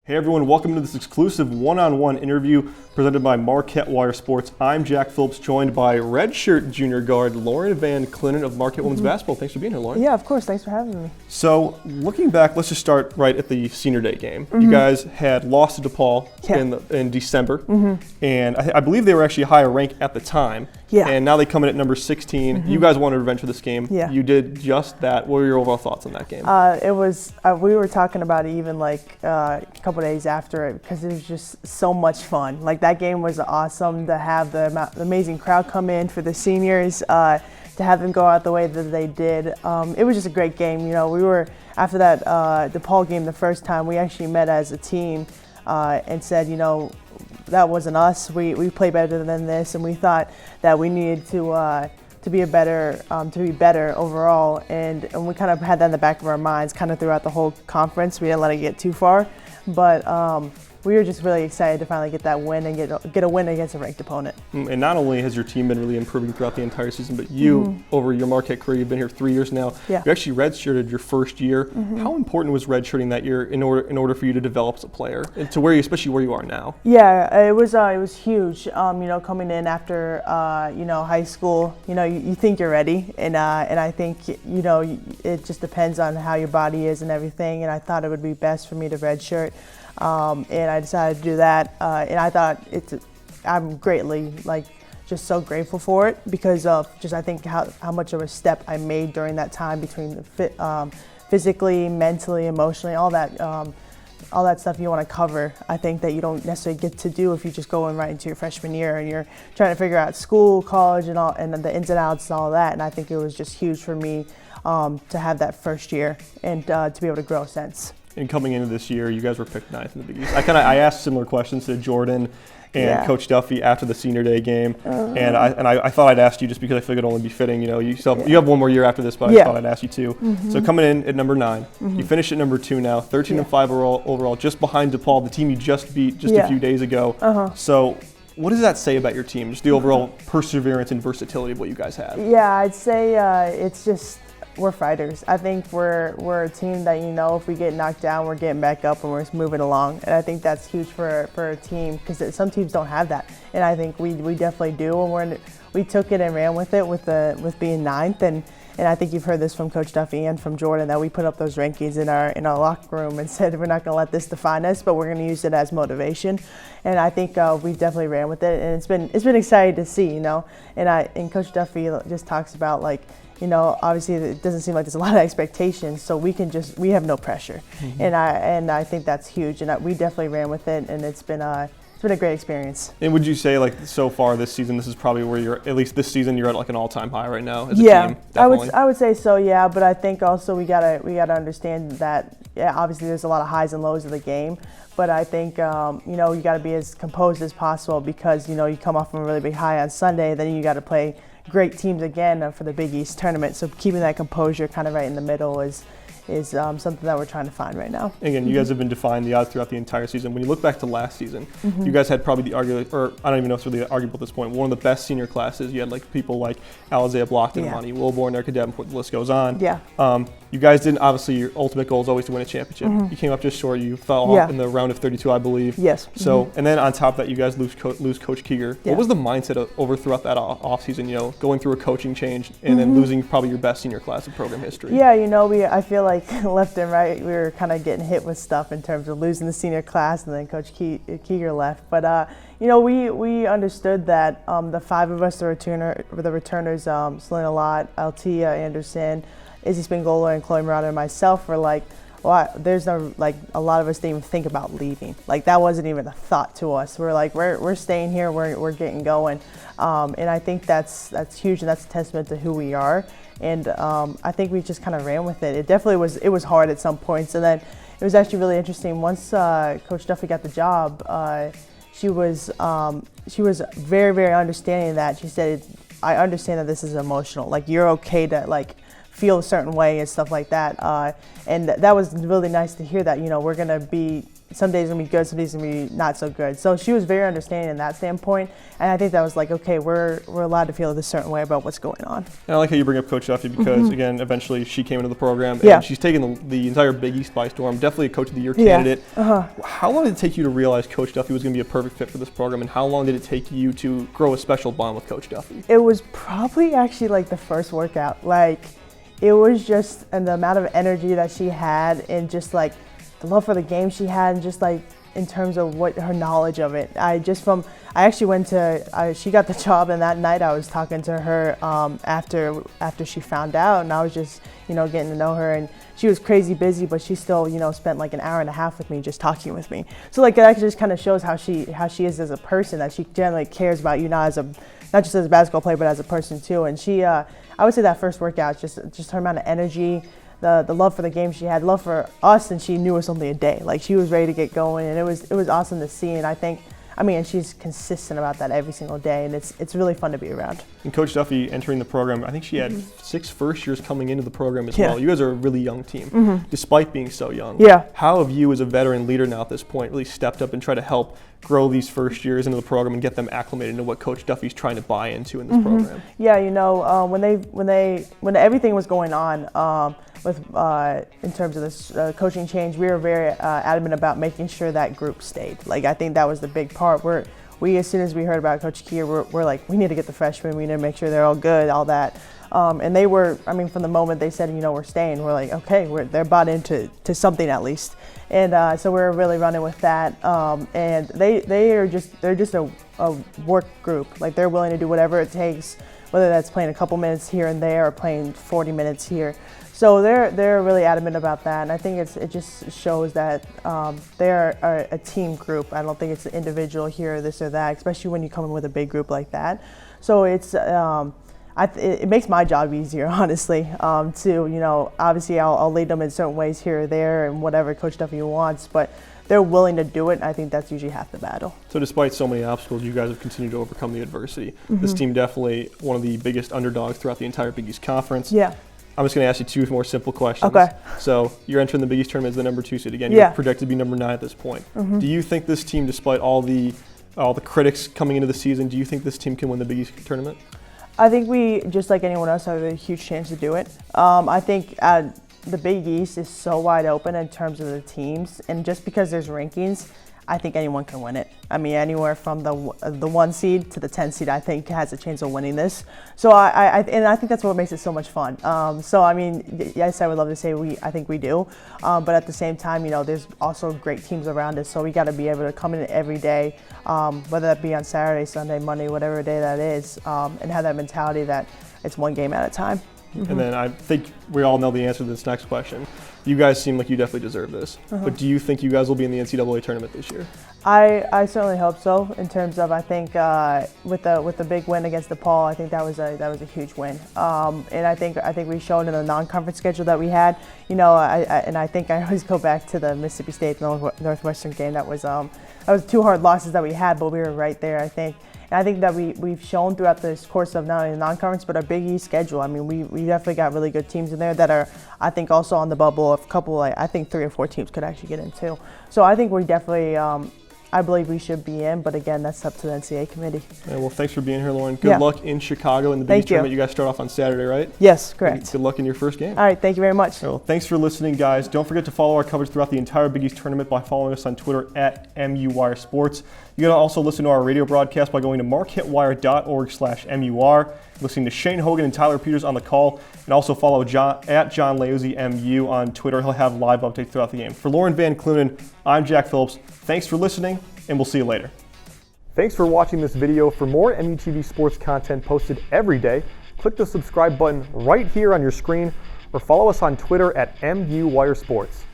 Hey everyone, welcome to this exclusive one-on-one interview presented by Marquette Wire Sports. I'm Jack Phillips, joined by redshirt junior guard Lauren Van Kleunen of Marquette Women's Basketball. Thanks for being here, Lauren. Yeah, of course. Thanks for having me. So, looking back, let's just start right at the senior day game. You guys had lost to DePaul in December, and I believe they were actually a higher rank at the time. Yeah. And now they come in at number 16. You guys wanted revenge for this game. Yeah. You did just that. What were your overall thoughts on that game? It was, we were talking about it even like a couple days after it because it was just so much fun. Like that game was awesome to have the amazing crowd come in for the seniors, to have them go out the way that they did. It was just a great game. You know, we were, after that DePaul game the first time, we actually met as a team and said, you know, that wasn't us. We play better than this, and we thought that we needed to be better overall, and we kind of had that in the back of our minds kind of throughout the whole conference. We didn't let it get too far, but we were just really excited to finally get that win and get a win against a ranked opponent. And not only has your team been really improving throughout the entire season, but you, over your Marquette career, you've been here 3 years now. Yeah. You actually redshirted your first year. How important was redshirting that year in order for you to develop as a player, and to especially where you are now? Yeah, it was huge. You know, coming in after high school, you know, you think you're ready, and I think, you know, it just depends on how your body is and everything. And I thought it would be best for me to redshirt. And I decided to do that, and I thought I'm greatly, just so grateful for it because of just I think how much of a step I made during that time between the physically, mentally, emotionally, all that stuff you want to cover. I think that you don't necessarily get to do if you just go in right into your freshman year and you're trying to figure out school, college, and all, and the ins and outs and all that. And I think it was just huge for me to have that first year and to be able to grow since. And coming into this year, you guys were picked ninth in the Big East. I asked similar questions to Jordan and Coach Duffy after the senior day game, and I thought I'd ask you just because I figured it'd only be fitting. You know, you have one more year after this, but I thought I'd ask you too. So coming in at number 9, you finished at number 2 now, 13-5 overall, just behind DePaul, the team you just beat a few days ago. So what does that say about your team? Just the overall perseverance and versatility of what you guys have? Yeah, I'd say it's just. We're fighters. I think we're a team that, you know, if we get knocked down, we're getting back up and we're just moving along. And I think that's huge for a team because some teams don't have that. And I think we definitely do. And we took it and ran with it with being 9th. And I think you've heard this from Coach Duffy and from Jordan that we put up those rankings in our locker room and said we're not going to let this define us, but we're going to use it as motivation. And I think we definitely ran with it, and it's been exciting to see, you know. And Coach Duffy just talks about, like, you know, obviously it doesn't seem like there's a lot of expectations, so we have no pressure, and I think that's huge, and we definitely ran with it, and it's been a great experience. And would you say, like, so far this season, this is probably where you're, at least this season, you're at like an all-time high right now as a team? Definitely. I would say so, yeah. But I think also we gotta understand that obviously there's a lot of highs and lows of the game. But I think you know, you gotta be as composed as possible because, you know, you come off from a really big high on Sunday, then you gotta play great teams again for the Big East tournament. So keeping that composure kind of right in the middle is something that we're trying to find right now. Again, you guys have been defying the odds throughout the entire season. When you look back to last season, you guys had probably I don't even know if it's really arguable at this point, one of the best senior classes. You had like people like Alizea Blockton, Lonnie Wilborn, Erica Davenport, the list goes on. Yeah. You guys didn't, obviously your ultimate goal is always to win a championship. You came up just short. You fell off in the round of 32, I believe. Yes. So, and then on top of that, you guys lose Coach Keeger. What was the mindset throughout that offseason, you know, going through a coaching change and then losing probably your best senior class in program history? Yeah, you know, I feel like left and right, we were kind of getting hit with stuff in terms of losing the senior class, and then Coach Keeger left. But you know, we understood that the 5 of us, the returners, Selena Lott, Altia Anderson, Izzy Spingola, and Chloe Murata, and myself were like, well, there's no, like, a lot of us didn't even think about leaving. Like, that wasn't even a thought to us. We're like, we're staying here, we're getting going. And I think that's huge, and that's a testament to who we are. And I think we just kind of ran with it. It definitely was hard at some points. And then it was actually really interesting. Once Coach Duffy got the job, she was very, very understanding of that. She said, I understand that this is emotional. Like, you're okay to, like, feel a certain way and stuff like that. And that was really nice to hear that, you know, we're going to be some days gonna be good, some days gonna be not so good. So she was very understanding in that standpoint, and I think that was like, okay, we're allowed to feel this certain way about what's going on. And I like how you bring up Coach Duffy because again, eventually she came into the program and she's taken the entire Big East by storm. Definitely a Coach of the Year candidate. How long did it take you to realize Coach Duffy was going to be a perfect fit for this program, and how long did it take you to grow a special bond with Coach Duffy? It was probably actually like the first workout. Like, it was just, and the amount of energy that she had, and just like the love for the game she had, and just like in terms of what her knowledge of it. I actually went to, she got the job, and that night I was talking to her after she found out, and I was just, getting to know her, and she was crazy busy, but she still, spent like an hour and a half with me, just talking with me. So like that just kind of shows how she is as a person, that she generally cares about you, not just as a basketball player, but as a person too. And she, I would say that first workout, just her amount of energy, the love for the game she had, love for us, and she knew it was only a day. Like, she was ready to get going, and it was awesome to see. And and she's consistent about that every single day, and it's really fun to be around. And Coach Duffy entering the program, I think she had 6 first years coming into the program as well. You guys are a really young team, despite being so young. How have you, as a veteran leader now at this point, really stepped up and tried to help grow these first years into the program and get them acclimated into what Coach Duffy's trying to buy into in this program? Yeah, when everything was going on, in terms of this coaching change, we were very adamant about making sure that group stayed. Like, I think that was the big part. We as soon as we heard about Coach Keir, we're like, we need to get the freshmen. We need to make sure they're all good, all that. And they were, from the moment they said, we're staying, we're like, okay, they're bought into something at least. And so we're really running with that. And they're just a work group. Like, they're willing to do whatever it takes, whether that's playing a couple minutes here and there or playing 40 minutes here. So they're really adamant about that, and I think it just shows that they're a team group. I don't think it's an individual here or this or that, especially when you come in with a big group like that. So it's it makes my job easier, honestly. Obviously I'll lead them in certain ways here or there and whatever Coach Duffy wants, but they're willing to do it, and I think that's usually half the battle. So despite so many obstacles, you guys have continued to overcome the adversity. This team definitely one of the biggest underdogs throughout the entire Big East Conference. Yeah. I'm just going to ask you 2 more simple questions. Okay. So you're entering the Big East tournament as the number 2 seed again. You're projected to be number 9 at this point. Do you think this team, despite all the critics coming into the season, do you think this team can win the Big East tournament? I think we, just like anyone else, have a huge chance to do it. I think the Big East is so wide open in terms of the teams, and just because there's rankings, I think anyone can win it. Anywhere from the 1 seed to the 10 seed, I think has a chance of winning this. So I think that's what makes it so much fun. Yes, I would love to say I think we do, but at the same time, there's also great teams around us. So we got to be able to come in every day, whether that be on Saturday, Sunday, Monday, whatever day that is, and have that mentality that it's one game at a time. And then I think we all know the answer to this next question. You guys seem like you definitely deserve this, but do you think you guys will be in the NCAA tournament this year? I certainly hope so. In terms of, I think with the big win against DePaul, I think that was a huge win. And I think we showed in the non-conference schedule that we had. I think I always go back to the Mississippi State Northwestern game. That was 2 hard losses that we had, but we were right there, I think. And I think that we've shown throughout this course of not only the non-conference, but our Big East schedule. We definitely got really good teams in there that are, I think, also on the bubble of a couple, I think 3 or 4 teams could actually get in too. So I think we definitely, I believe we should be in, but again, that's up to the NCAA committee. Yeah, well, thanks for being here, Lauren. Good luck in Chicago in the Big East tournament. You guys start off on Saturday, right? Yes, correct. Good luck in your first game. All right, thank you very much. Well, thanks for listening, guys. Don't forget to follow our coverage throughout the entire Big East tournament by following us on Twitter at MUWireSports. You can also listen to our radio broadcast by going to marquettewire.org/MUR, listening to Shane Hogan and Tyler Peters on the call, and also follow John Leozzi MU on Twitter. He'll have live updates throughout the game. For Lauren Van Kleunen, I'm Jack Phillips. Thanks for listening, and we'll see you later. Thanks for watching this video. For more MUTV sports content posted every day, click the subscribe button right here on your screen or follow us on Twitter at MUWireSports.